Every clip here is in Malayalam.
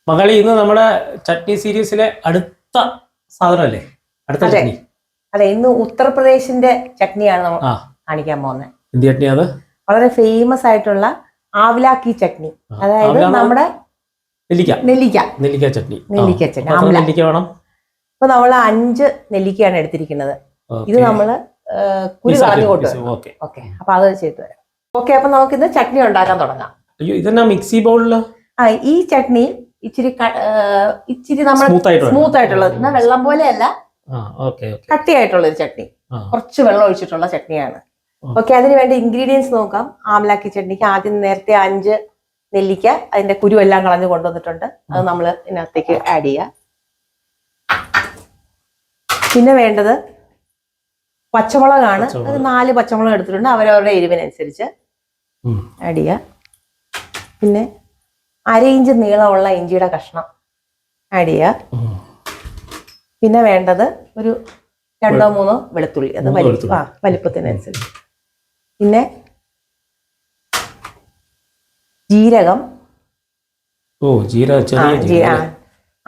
മകളി ഇന്ന് നമ്മുടെ ചട്നി സീരീസിലെ അടുത്ത സാധനമല്ലേ? അടുത്ത ചട്നി. അതെ, ഇന്ന് ഉത്തർപ്രദേശിന്റെ ചട്നിയാണ് നമ്മൾ കാണിക്കാൻ പോകുന്നത്. എന്ത് ചട്നിയാ അത്? വളരെ ഫേമസ് ആയിട്ടുള്ള ആവലാക്കി ചട്നി. അതായത് നമ്മുടെ നെല്ലിക്ക ചട്നി. നെല്ലിക്ക വേണം. ഇപ്പൊ നമ്മൾ 5 നെല്ലിക്കയാണ് എടുത്തിരിക്കുന്നത്. ഇത് നമ്മള് കുരു കളഞ്ഞു കൊടുത്തു. ഓക്കെ, അപ്പൊ അത് ചെയ്തു തരാം. ഓക്കെ, അപ്പൊ നമുക്ക് ഇന്ന് ചട്നി ഉണ്ടാക്കാൻ തുടങ്ങാം. അയ്യോ, ഇതെന്നാ മിക്സി ബൗളില്? ഈ ചട്നി ഇച്ചിരി നമ്മൾ സ്മൂത്ത് ആയിട്ടുള്ളത്, എന്നാൽ വെള്ളം പോലെയല്ല, കട്ടിയായിട്ടുള്ള ഒരു ചട്നി. കുറച്ച് വെള്ളം ഒഴിച്ചിട്ടുള്ള ചട്നിയാണ്. ഓക്കെ, അതിന് വേണ്ട ഇൻഗ്രീഡിയൻസ് നോക്കാം. ആംലാക്കി ചട്നിക്ക് ആദ്യം നേരത്തെ 5 നെല്ലിക്ക, അതിന്റെ കുരു എല്ലാം കളഞ്ഞു കൊണ്ടുവന്നിട്ടുണ്ട്. അത് നമ്മൾ ഇതിനകത്തേക്ക് ആഡ് ചെയ്യാം. പിന്നെ വേണ്ടത് പച്ചമുളകാണ്. അത് 4 പച്ചമുളക് എടുത്തിട്ടുണ്ട്. അവരവരുടെ എരിവിനനുസരിച്ച് ആഡ് ചെയ്യാം. പിന്നെ 1/2 ഇഞ്ച് നീളമുള്ള ഇഞ്ചിയുടെ കഷ്ണം ആഡ് ചെയ്യുക. പിന്നെ വേണ്ടത് ഒരു 2-3 വെളുത്തുള്ളി, അത് വലിപ്പത്തിനനുസരിച്ച്. പിന്നെ ജീരകം,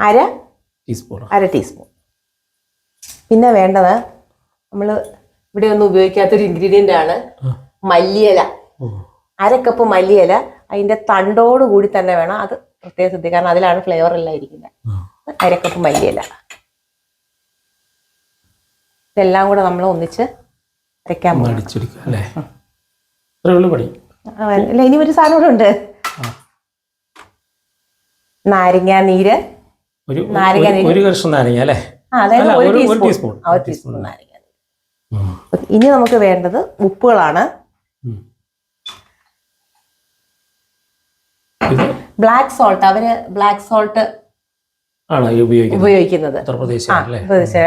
അര ടീസ്പൂൺ. പിന്നെ വേണ്ടത് നമ്മൾ ഇവിടെ ഒന്നും ഉപയോഗിക്കാത്തൊരു ഇൻഗ്രീഡിയന്റ് ആണ് മല്ലിയില. 1/2 കപ്പ് മല്ലിയില. അതിന്റെ തണ്ടോട് കൂടി തന്നെ വേണം. അത് പ്രത്യേകം ശ്രദ്ധിക്കുക, കാരണം അതിലാണ് ഫ്ലേവർ എല്ലാം ഇരിക്കുന്നത്. 1/2 കപ്പ് മല്ലിയില. ഇതെല്ലാം കൂടെ നമ്മൾ ഒന്നിച്ച് അരയ്ക്കാൻ പോകും. ഇനി ഒരു സാധനം കൂടെ ഉണ്ട്. നാരങ്ങ നീര്. അതായത് 1 ടീസ്പൂൺ നാരങ്ങ നീര്. ഇനി നമുക്ക് വേണ്ടത് ഉപ്പുകളാണ്. Black salt. അവര് ബ്ലാക്ക് സോൾട്ട് ഉപയോഗിക്കുന്നത്.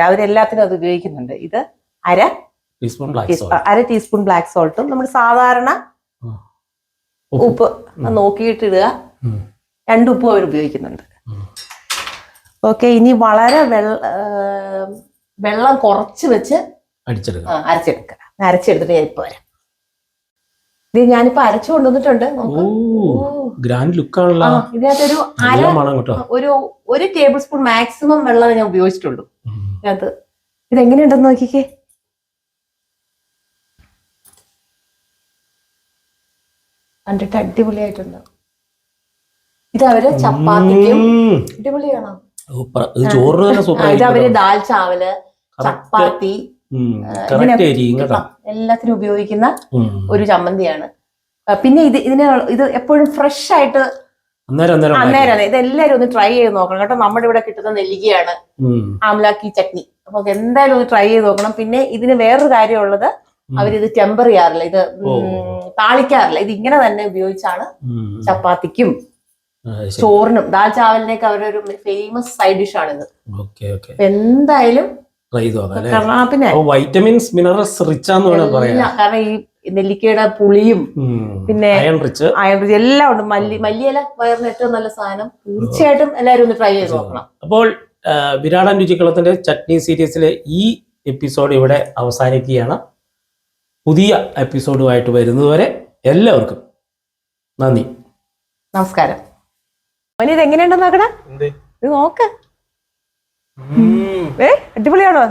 അവരെല്ലാത്തിനും അത് ഉപയോഗിക്കുന്നുണ്ട്. ഇത് 1/2 ടീസ്പൂൺ ബ്ലാക്ക് സോൾട്ടും നമ്മൾ സാധാരണ ഉപ്പ് നോക്കിയിട്ട് ഇടുക. 2 ഉപ്പും അവർ ഉപയോഗിക്കുന്നുണ്ട്. ഓക്കെ, ഇനി വളരെ വെള്ളം കുറച്ച് വെച്ച് അരച്ചെടുത്തിട്ട് ഞാൻ ഇപ്പൊ വരാം. ഇത് ഞാനിപ്പോ അരച്ചു കൊണ്ടുവന്നിട്ടുണ്ട്. ഇതിനകത്തൊരു 1 ടേബിൾ സ്പൂൺ മാക്സിമം വെള്ളം ഞാൻ ഉപയോഗിച്ചിട്ടുള്ളൂ ഇതിനകത്ത്. ഇതെങ്ങനെയുണ്ടെന്ന് നോക്കിക്കേ. കണ്ടിട്ട് അടിപൊളിയായിട്ടുണ്ട്. ഇത് അവര് ചപ്പാത്തിക്കും അടിപൊളിയാണോ? ഇത് അവര് ദാൽ ചാവല്, ചപ്പാത്തി, എല്ലാത്തിനും ഉപയോഗിക്കുന്ന ഒരു ചമ്മന്തിയാണ്. പിന്നെ ഇത് എപ്പോഴും ഫ്രഷ് ആയിട്ട് അന്നേരം ഇതെല്ലാരും ഒന്ന് ട്രൈ ചെയ്ത് നോക്കണം കേട്ടോ. നമ്മുടെ ഇവിടെ കിട്ടുന്ന നെല്ലിക്കയാണ് ആംലാക്കി ചട്നി. അപ്പൊ എന്തായാലും ഒന്ന് ട്രൈ ചെയ്ത് നോക്കണം. പിന്നെ ഇതിന് വേറൊരു കാര്യമുള്ളത്, അവരിത് ടെമ്പർ ചെയ്യാറില്ല, ഇത് താളിക്കാറില്ല. ഇത് ഇങ്ങനെ തന്നെ ഉപയോഗിച്ചാണ് ചപ്പാത്തിക്കും ചോറിനും ദാൽ ചാവലിനൊക്കെ അവരൊരു ഫേമസ് സൈഡ് ഡിഷ് ആണിത്. എന്തായാലും പിന്നെ വൈറ്റമിൻസ്, മിനറൽസ് റിച്ച് ആണെന്ന് വേണം പറയാൻ. കാരണം ഈ നെല്ലിക്കയുടെ പുളിയും പിന്നെ അയൺ റിച്ച് എല്ലാം ഉണ്ട്. മല്ലിയില വയറിന് ഏറ്റവും നല്ല സാധനം. തീർച്ചയായിട്ടും എല്ലാവരും ഒന്ന് ട്രൈ ചെയ്ത് നോക്കണം. അപ്പോൾ വിരാടൻ രുചിക്കളത്തിന്റെ ചട്നി സീരീസിലെ ഈ എപ്പിസോഡ് ഇവിടെ അവസാനിക്കുകയാണ്. പുതിയ എപ്പിസോഡുമായിട്ട് വരുന്നതുവരെ എല്ലാവർക്കും നന്ദി, നമസ്കാരം. ഇത് എങ്ങനെയുണ്ടെന്ന് നോക്കണ, ഇത് നോക്ക്. അടിപൊളിയാണോ?